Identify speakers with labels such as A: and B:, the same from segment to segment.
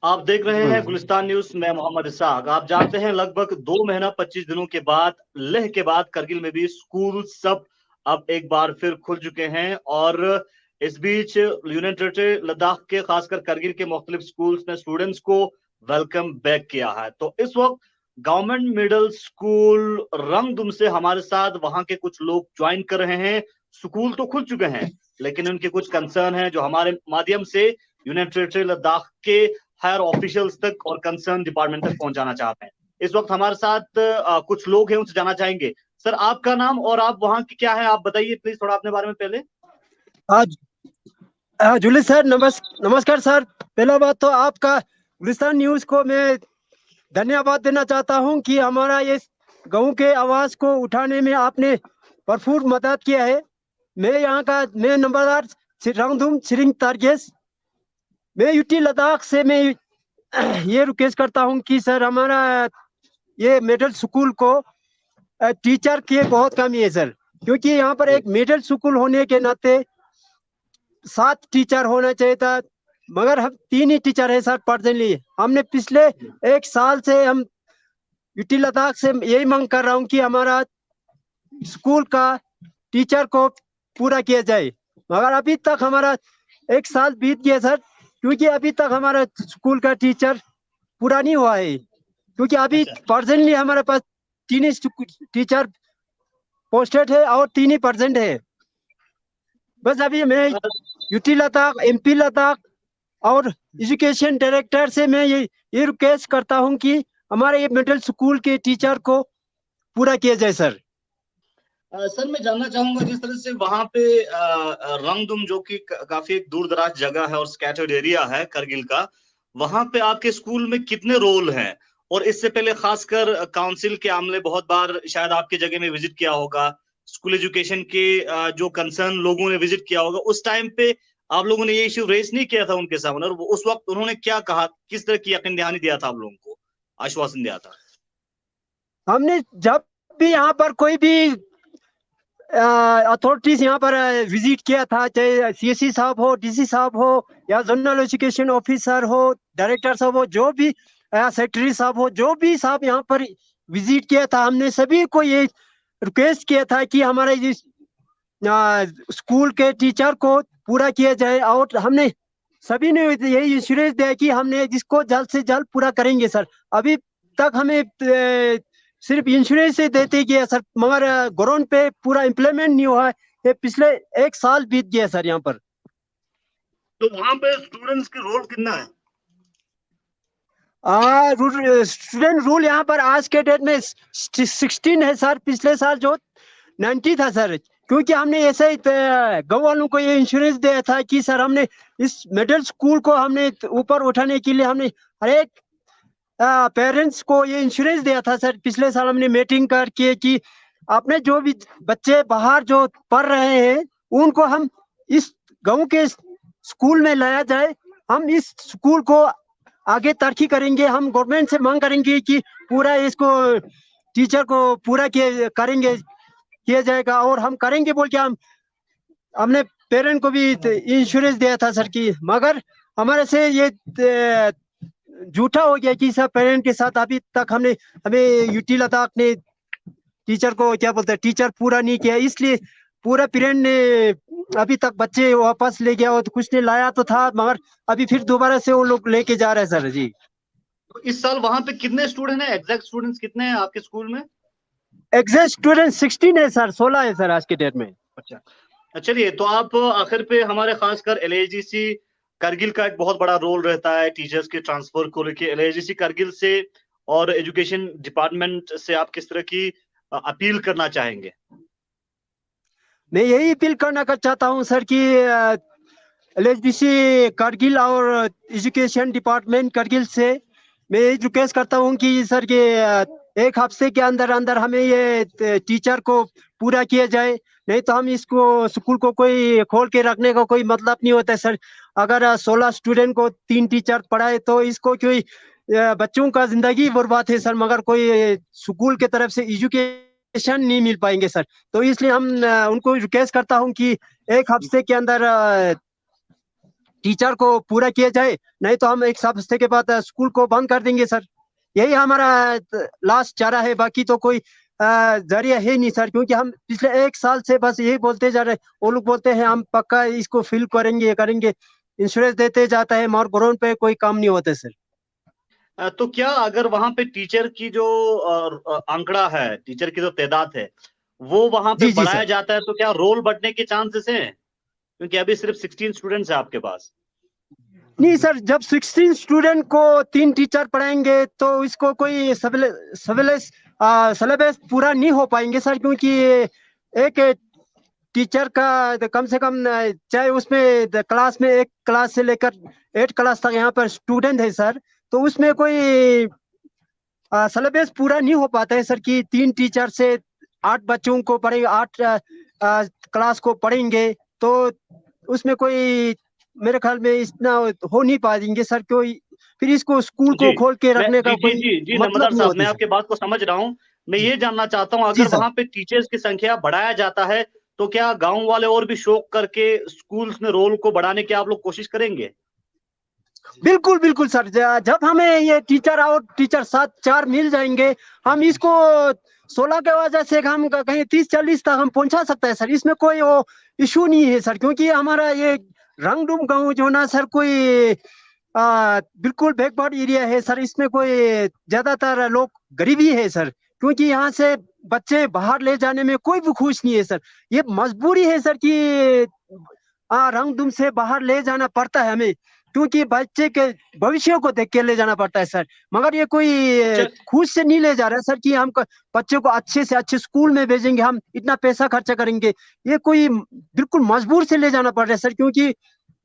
A: आप देख रहे हैं गुलिस्तान न्यूज में मोहम्मद इसहाक। आप जानते हैं लगभग 2 महीना 25 दिनों के बाद लेह के बाद करगिल में भी स्कूल सब अब एक बार फिर खुल चुके हैं। और इस बीच यूनियन टेरिटरी लद्दाख के खासकर करगिल के मुख्तलिफ स्कूल्स ने स्टूडेंट्स को वेलकम बैक किया है। तो इस वक्त गवर्नमेंट मिडिल स्कूल रंगदुम से हमारे साथ वहां के कुछ लोग ज्वाइन कर रहे हैं। स्कूल तो खुल चुके हैं लेकिन उनके कुछ कंसर्न हैं जो हमारे माध्यम से यूनियन टेरिटरी लद्दाख के हायर ऑफिशियल्स तक और कंसर्न डिपार्टमेंट तक पहुंचाना चाहते हैं। इस वक्त हमारे साथ कुछ लोग हैं, उनसे जाना चाहेंगे। सर, आपका नाम और आप वहां की क्या है, आप बताइए प्लीज थोड़ा अपने बारे में पहले।
B: आज जुली सर, नमस्कार सर। पहला बात तो आपका गुलिस्तान न्यूज को मैं धन्यवाद देना चाहता हूं कि हमारा ये गाँव के आवाज को उठाने में आपने भरपूर मदद किया है। मैं नंबरदार रंगदुम सिरिंग तारगेस। मैं यूटी लद्दाख से मैं ये रिक्वेस्ट करता हूं कि सर हमारा ये मिडिल स्कूल को टीचर की बहुत कमी है सर, क्योंकि यहाँ पर एक मिडिल स्कूल होने के नाते 7 टीचर होना चाहिए था, मगर हम 3 ही टीचर है सर प्रेजेंटली। हमने पिछले 1 साल से हम यूटी लद्दाख से यही मांग कर रहा हूँ कि हमारा स्कूल का टीचर को पूरा किया जाए, मगर अभी तक हमारा 1 साल बीत गया सर, क्योंकि अभी तक हमारा स्कूल का टीचर पूरा नहीं हुआ है। क्योंकि अभी प्रेजेंटली हमारे पास 3 ही टीचर पोस्टेड है और 3 ही परसेंट है। बस अभी मैं यूटी लद्दाख, एमपी लद्दाख और एजुकेशन डायरेक्टर से मैं ये रिक्वेस्ट करता हूं कि हमारे ये मिडिल स्कूल के टीचर को पूरा किया जाए सर।
A: सर, मैं जानना चाहूंगा जिस तरह से वहां पे रंगदुम जो कि काफी एक दूर दराज जगह है और स्कैटर्ड एरिया है करगिल का, वहां पे आपके स्कूल में कितने रोल हैं? और इससे पहले खासकर काउंसिल के आमले बहुत बार शायद आपके जगह में विजिट किया होगा, स्कूल एजुकेशन के जो कंसर्न लोगों ने विजिट किया होगा, उस टाइम पे आप लोगों ने ये इश्यू रेज नहीं किया था उनके सामने? और उस वक्त उन्होंने क्या कहा, किस तरह की यकीन दहानी दिया था आप लोगों को, आश्वासन दिया था?
B: हमने जब भी यहाँ पर कोई भी अथॉरिटीज यहाँ पर विजिट किया था, चाहे सीएससी साहब हो, डीसी साहब हो, या जोनल एजुकेशन ऑफिसर हो, डायरेक्टर साहब हो, जो भी सेक्रेटरी साहब हो, जो भी साहब यहाँ पर विजिट किया था, हमने सभी को ये रिक्वेस्ट किया था कि हमारे इस स्कूल के टीचर को पूरा किया जाए। और हमने सभी ने यही इंश्योरेंस दिया कि हमने जिसको जल्द से जल्द पूरा करेंगे सर। अभी तक हमें सिर्फ इंश्योरेंस से देते गए सर, मगर ग्राउंड पे पूरा इम्प्लीमेंट नहीं हुआ है। ये पिछले 1 साल बीत गया सर यहाँ पर।
A: तो वहां पे स्टूडेंट्स की रोल कितना है?
B: स्टूडेंट रूल यहाँ पर आज के डेट में 16 है सर। पिछले साल जो 90 था सर, क्योंकि हमने ऐसे ही गाँव वालों को ये इंश्योरेंस दिया था कि सर हमने इस मिडिल स्कूल को हमने ऊपर उठाने के लिए हमने हर एक पेरेंट्स को ये इंश्योरेंस दिया था सर। पिछले साल हमने मीटिंग करके कि अपने जो भी बच्चे बाहर जो पढ़ रहे हैं उनको हम इस गाँव के स्कूल में लाया जाए। हम इस स्कूल को आगे तरक्की करेंगे। हम गवर्नमेंट से मांग करेंगे कि पूरा इसको टीचर को पूरा किया जाएगा, और हम करेंगे बोल के हमने पेरेंट को भी इंश्योरेंस दिया था सर की, मगर हमारे से ये झूठा हो गया कि सर पेरेंट के साथ अभी तक हमें यूटी लद्दाख ने टीचर को क्या बोलते हैं टीचर पूरा नहीं किया, इसलिए पूरा पेरेंट ने अभी तक बच्चे वापस ले गया और कुछ ने लाया तो था, मगर अभी फिर दोबारा से वो लोग लेके जा रहे हैं सर जी।
A: तो इस साल वहां पे कितने स्टूडेंट हैं, एग्जैक्ट स्टूडेंट्स कितने हैं आपके स्कूल में?
B: एग्जैक्ट स्टूडेंट 16 है सर, 16 है सर आज के डेट में।
A: अच्छा, चलिए, तो आप आखिर पे हमारे खासकर एलएजीसी करगिल का एक बहुत बड़ा रोल रहता है टीचर्स के ट्रांसफर को लेके। एलएजीसी करगिल से और एजुकेशन डिपार्टमेंट से आप किस तरह की अपील करना चाहेंगे?
B: मैं यही अपील करना चाहता हूँ सर कि एलएचबीसी करगिल और एजुकेशन डिपार्टमेंट करगिल से मैं यही रिक्वेस्ट करता हूँ कि सर के 1 हफ्ते के अंदर अंदर हमें ये टीचर को पूरा किया जाए, नहीं तो हम इसको स्कूल को कोई खोल के रखने का कोई मतलब नहीं होता है सर। अगर 16 स्टूडेंट को 3 टीचर पढ़ाए तो इसको कोई बच्चों का जिंदगी बर्बाद है सर, मगर कोई स्कूल के तरफ से एजुकेशन नहीं मिल पाएंगे सर। तो इसलिए हम उनको रिक्वेस्ट करता हूँ कि 1 हफ्ते के अंदर टीचर को पूरा किया जाए, नहीं तो हम एक हफ्ते के बाद स्कूल को बंद कर देंगे सर। यही हमारा लास्ट चारा है, बाकी तो कोई जरिया है नहीं सर, क्योंकि हम पिछले 1 साल से बस यही बोलते जा रहे हैं। वो लोग बोलते हैं हम पक्का इसको फिल करेंगे, ये करेंगे, इंश्योरेंस देते जाता है, मगर ग्राउंड पे कोई काम नहीं होता सर।
A: तो क्या अगर वहां पे टीचर की जो आंकड़ा है, टीचर की जो तादाद है, वो वहां पे
B: जी जी
A: बढ़ाया
B: सर।
A: जाता है तो क्या रोल बढ़ने के चांसेस हैं? क्योंकि अभी सिर्फ 16 स्टूडेंट्स है आपके पास।
B: नहीं सर, जब 16 स्टूडेंट को 3 टीचर पढ़ाएंगे तो इसको कोई सिलेबस पूरा नहीं हो पाएंगे सर, क्योंकि एक टीचर का कम से कम चाहे उसमें क्लास में 1 क्लास से लेकर 8 क्लास तक यहाँ पर स्टूडेंट है सर, तो उसमें कोई सिलेबस पूरा नहीं हो पाता है सर कि 3 टीचर से 8 बच्चों को पढ़ेंगे, 8 क्लास को पढ़ेंगे, तो उसमें कोई मेरे ख्याल में इतना हो नहीं पाएंगे सर, कोई फिर इसको स्कूल
A: जी
B: को खोल के
A: मैं
B: रखने
A: जी
B: का
A: जी
B: कोई
A: जी जी
B: मतलब
A: नमदार
B: नहीं
A: साहब, मैं
B: होती सर।
A: आपकी बात को समझ रहा हूँ। मैं
B: जी
A: ये जानना चाहता हूँ,
B: जी
A: अगर
B: सर।
A: वहां पे टीचर्स की संख्या बढ़ाया जाता है तो क्या गांव वाले और भी शौक करके स्कूल्स में रोल को बढ़ाने की आप लोग कोशिश करेंगे?
B: बिल्कुल बिल्कुल सर, जब हमें ये टीचर और टीचर साथ 4 मिल जाएंगे, हम इसको 16 के वजह से हम कहीं 30-40 तक हम पहुंचा सकते हैं सर। इसमें कोई वो इशू नहीं है सर, क्योंकि हमारा ये रंगडूम गांव जो ना सर, कोई बिल्कुल बैकवर्ड एरिया है सर। इसमें कोई ज्यादातर लोग गरीबी है सर, क्योंकि यहाँ से बच्चे बाहर ले जाने में कोई भी खुश नहीं है सर। ये मजबूरी है सर कि रंगदूम से बाहर ले जाना पड़ता है हमें, क्योंकि बच्चे के भविष्य को देख के ले जाना पड़ता है सर। मगर ये कोई
A: चल
B: खुद से नहीं ले जा रहा है सर कि हम बच्चे को अच्छे से अच्छे स्कूल में भेजेंगे, हम इतना पैसा खर्चा करेंगे। ये कोई बिल्कुल मजबूर से ले जाना पड़ रहा है सर, क्योंकि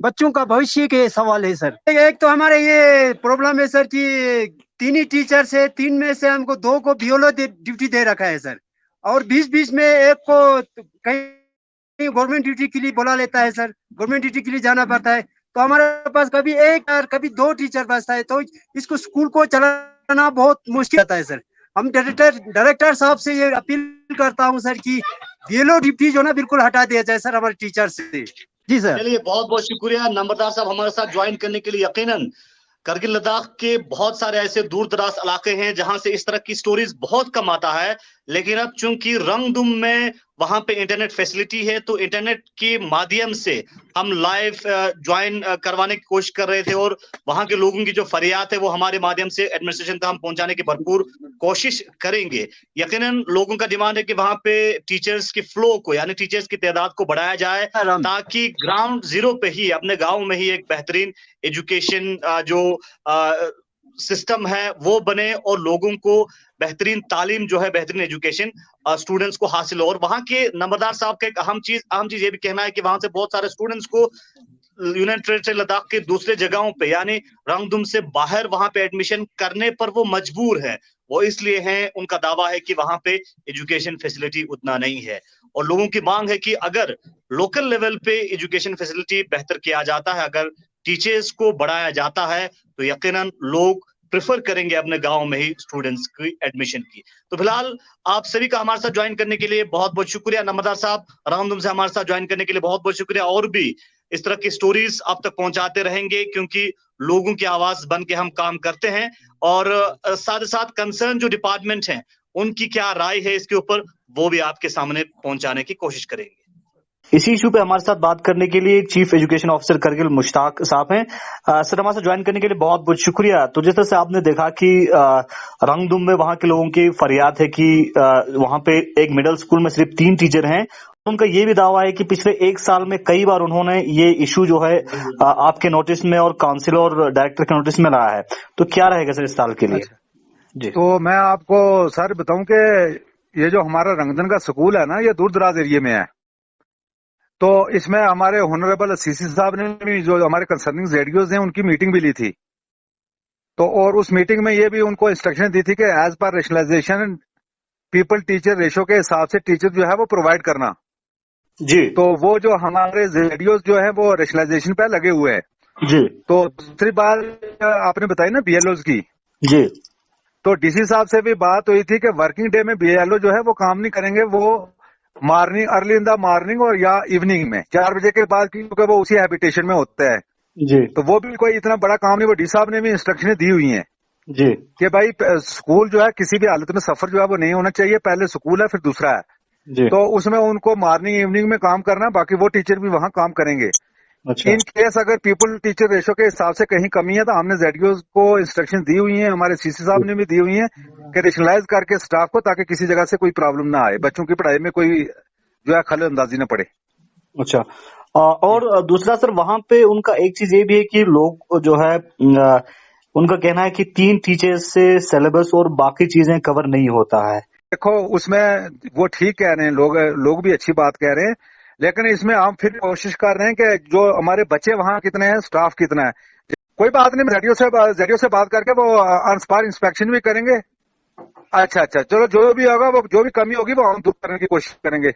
B: बच्चों का भविष्य के सवाल है सर। एक तो हमारे ये प्रॉब्लम है सर कि 3 ही टीचर से 3 में से हमको 2 को बीएलओ ड्यूटी दे रखा है सर, और बीच बीच में एक को कहीं गवर्नमेंट ड्यूटी के लिए बुला लेता है सर, गवर्नमेंट ड्यूटी के लिए जाना पड़ता है। तो हमारे पास कभी 1 और कभी 2 टीचर बचता है, तो इसको स्कूल को चलाना बहुत मुश्किल होता है सर। हम डायरेक्टर साहब से ये अपील करता हूँ सर कि बीएलओ ड्यूटी जो ना बिल्कुल हटा दिया जाए सर हमारे टीचर से। जी सर।
A: चलिए, बहुत बहुत शुक्रिया नंबरदार साहब हमारे साथ ज्वाइन करने के लिए। यकीनन करगिल लद्दाख के बहुत सारे ऐसे दूर दराज इलाके हैं जहां से इस तरह की स्टोरीज बहुत कम आता है, लेकिन अब चूंकि रंगदुम में वहां पे इंटरनेट फैसिलिटी है तो इंटरनेट के माध्यम से हम लाइव ज्वाइन करवाने की कोशिश कर रहे थे, और वहां के लोगों की जो फरियाद है वो हमारे माध्यम से एडमिनिस्ट्रेशन तक हम पहुंचाने की भरपूर कोशिश करेंगे। यकीनन लोगों का डिमांड है कि वहां पे टीचर्स की फ्लो को, यानी टीचर्स की तादाद को बढ़ाया जाए, ताकि ग्राउंड जीरो पे ही अपने गांव में ही एक बेहतरीन एजुकेशन जो सिस्टम है वो बने, और लोगों को बेहतरीन तालीम जो है, बेहतरीन एजुकेशन स्टूडेंट्स को हासिल हो। और वहां के नंबरदार साहब का एक अहम चीज ये भी कहना है कि वहां से बहुत सारे स्टूडेंट्स को यूनाइटेड टेरिटरी लद्दाख के दूसरे जगहों पे, यानी रंगदुम से बाहर वहां पे एडमिशन करने पर वो मजबूर है। वो इसलिए हैं, उनका दावा है कि वहां पे एजुकेशन फैसिलिटी उतना नहीं है, और लोगों की मांग है कि अगर लोकल लेवल पे एजुकेशन फैसिलिटी बेहतर किया जाता है, अगर टीचर्स को बढ़ाया जाता है, तो यकीनन लोग प्रेफर करेंगे अपने गांव में ही स्टूडेंट्स की एडमिशन की। तो फिलहाल आप सभी का हमारे साथ ज्वाइन करने के लिए बहुत बहुत शुक्रिया। नंबरदार साहब, रंगदुम से हमारे साथ ज्वाइन करने के लिए बहुत बहुत शुक्रिया। और भी इस तरह की स्टोरीज आप तक पहुंचाते रहेंगे, क्योंकि लोगों की आवाज बन के हम काम करते हैं, और साथ ही साथ कंसर्न जो डिपार्टमेंट हैं उनकी क्या राय है इसके ऊपर, वो भी आपके सामने पहुंचाने की कोशिश करेंगे। इसी इशू पे हमारे साथ बात करने के लिए chief education officer Kargil Mushtaq साहब हैं। सर, हमारे साथ ज्वाइन करने के लिए बहुत बहुत शुक्रिया। तो जिस तरह से आपने देखा कि रंगदुम में वहां के लोगों की फरियाद है कि वहां पे एक मिडिल स्कूल में सिर्फ 3 टीचर हैं। उनका ये भी दावा है कि पिछले 1 साल में कई बार उन्होंने ये इशू जो है आपके नोटिस में और काउंसिल और डायरेक्टर के नोटिस में लाया है। तो क्या रहेगा सर इस साल के लिए? जी,
C: तो मैं आपको सर बताऊं कि ये जो हमारा रंगदन का स्कूल है ना, ये दूर दराज एरिया में है। तो इसमें हमारे ऑनरेबल सीसी साहब ने भी, जो हमारे कंसर्निंग जेडीओज हैं, उनकी मीटिंग भी ली थी। तो और उस मीटिंग में ये भी उनको इंस्ट्रक्शन दी थी कि as per rationalisation people teacher ratio के हिसाब से टीचर जो है वो प्रोवाइड करना।
A: जी,
C: तो वो जो हमारे जेडीओज जो है वो रेशनलाइजेशन पे लगे हुए हैं।
A: जी,
C: तो दूसरी बात आपने बताई ना बीएलओज की,
A: जी,
C: तो डीसी साहब से भी बात हुई थी कि वर्किंग डे में बीएलओ जो है वो काम नहीं करेंगे, वो morning early in the morning और या इवनिंग में 4 बजे के बाद, क्योंकि वो उसी हैबिटेशन में होते हैं।
A: जी
C: तो वो भी कोई इतना बड़ा काम नहीं, वो डी साहब ने भी इंस्ट्रक्शनें दी हुई हैं
A: जी
C: कि भाई स्कूल जो है किसी भी हालत में सफर जो है वो नहीं होना चाहिए, पहले स्कूल है फिर दूसरा है।
A: जी।
C: तो उसमें उनको मॉर्निंग इवनिंग में काम करना है, बाकी वो टीचर भी वहां काम करेंगे।
A: अच्छा
C: इन केस अगर पीपल टीचर रेशो के हिसाब से कहीं कमी है तो हमने जेडीओ को इंस्ट्रक्शन दी हुई है, हमारे सीसी साहब ने भी दी हुई है कि रेशनलाइज करके स्टाफ को, ताकि किसी जगह से कोई प्रॉब्लम ना आए, बच्चों की पढ़ाई में कोई जो है खलल अंदाजी न पड़े।
A: अच्छा। और दूसरा सर, वहां पे उनका एक चीज ये भी है कि लोग जो है उनका कहना है कि 3 टीचर्स से सिलेबस और बाकी चीजें कवर नहीं होता है।
C: देखो उसमें वो ठीक कह रहे हैं, लोग भी अच्छी बात कह रहे हैं, लेकिन इसमें हम फिर कोशिश कर रहे हैं कि जो हमारे बच्चे वहां कितने हैं, स्टाफ कितना है। कोई बात नहीं, जेडीओ से बात करके वो ऑन स्पॉट इंस्पेक्शन भी करेंगे। अच्छा, चलो जो भी होगा, वो जो भी कमी होगी वो हम दूर करने की कोशिश करेंगे।